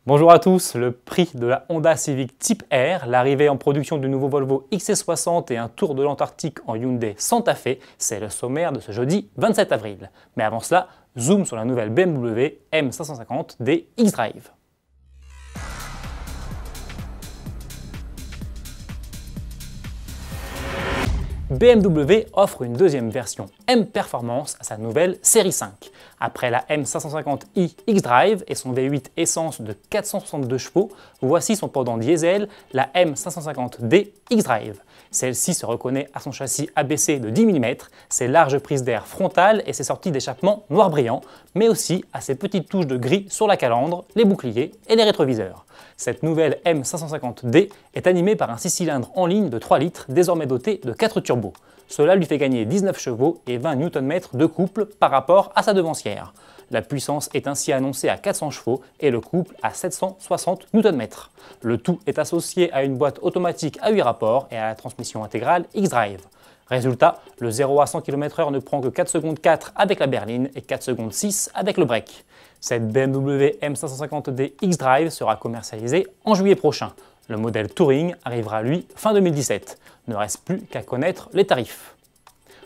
Bonjour à tous, le prix de la Honda Civic Type R, l'arrivée en production du nouveau Volvo XC60 et un tour de l'Antarctique en Hyundai Santa Fe, c'est le sommaire de ce jeudi 27 avril. Mais avant cela, zoom sur la nouvelle BMW M550D xDrive. BMW offre une deuxième version M Performance à sa nouvelle série 5. Après la M550i xDrive et son V8 essence de 462 chevaux, voici son pendant diesel, la M550D xDrive. Celle-ci se reconnaît à son châssis abaissé de 10 mm, ses larges prises d'air frontales et ses sorties d'échappement noir brillant, mais aussi à ses petites touches de gris sur la calandre, les boucliers et les rétroviseurs. Cette nouvelle M550D est animée par un 6 cylindres en ligne de 3 litres, désormais doté de 4 turbos. Cela lui fait gagner 19 chevaux et 20 Nm de couple par rapport à sa devancière. La puissance est ainsi annoncée à 400 chevaux et le couple à 760 Nm. Le tout est associé à une boîte automatique à 8 rapports et à la transmission intégrale xDrive. Résultat, le 0 à 100 km/h ne prend que 4 secondes 4 avec la berline et 4 secondes 6 avec le break. Cette BMW M550D xDrive sera commercialisée en juillet prochain. Le modèle Touring arrivera lui fin 2017. Ne reste plus qu'à connaître les tarifs.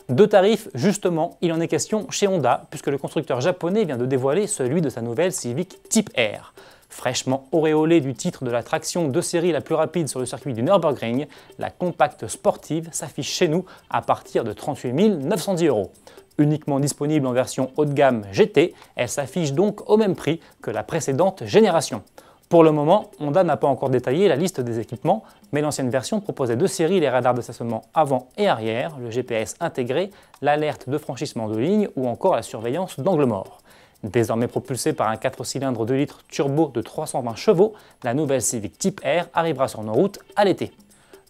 De tarifs, justement, il en est question chez Honda, puisque le constructeur japonais vient de dévoiler celui de sa nouvelle Civic Type R. Fraîchement auréolée du titre de la traction de série la plus rapide sur le circuit du Nürburgring, la compacte sportive s'affiche chez nous à partir de 38 910 €. Uniquement disponible en version haut de gamme GT, elle s'affiche donc au même prix que la précédente génération. Pour le moment, Honda n'a pas encore détaillé la liste des équipements, mais l'ancienne version proposait de série les radars de stationnement avant et arrière, le GPS intégré, l'alerte de franchissement de ligne ou encore la surveillance d'angle mort. Désormais propulsée par un 4 cylindres 2 litres turbo de 320 chevaux, la nouvelle Civic Type R arrivera sur nos routes à l'été.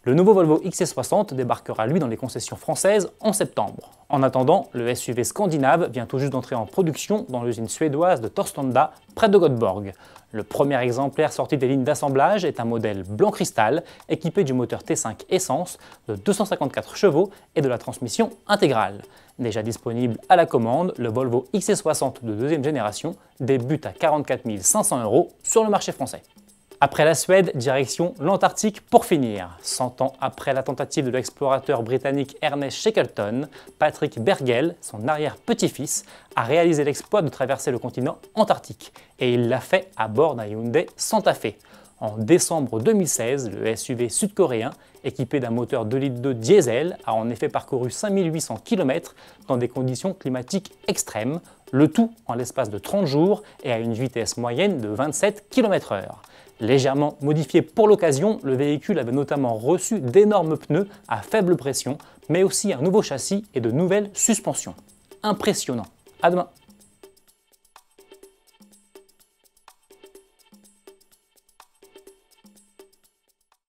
Le nouveau Volvo XC60 débarquera lui dans les concessions françaises en septembre. En attendant, le SUV scandinave vient tout juste d'entrer en production dans l'usine suédoise de Torslanda, près de Göteborg. Le premier exemplaire sorti des lignes d'assemblage est un modèle blanc cristal équipé du moteur T5 essence de 254 chevaux et de la transmission intégrale. Déjà disponible à la commande, le Volvo XC60 de deuxième génération débute à 44 500 € sur le marché français. Après la Suède, direction l'Antarctique pour finir. 100 ans après la tentative de l'explorateur britannique Ernest Shackleton, Patrick Bergel, son arrière-petit-fils, a réalisé l'exploit de traverser le continent antarctique. Et il l'a fait à bord d'un Hyundai Santa Fe. En décembre 2016, le SUV sud-coréen, équipé d'un moteur 2,2 litres diesel, a en effet parcouru 5800 km dans des conditions climatiques extrêmes, le tout en l'espace de 30 jours et à une vitesse moyenne de 27 km/h. Légèrement modifié pour l'occasion, le véhicule avait notamment reçu d'énormes pneus à faible pression, mais aussi un nouveau châssis et de nouvelles suspensions. Impressionnant. À demain.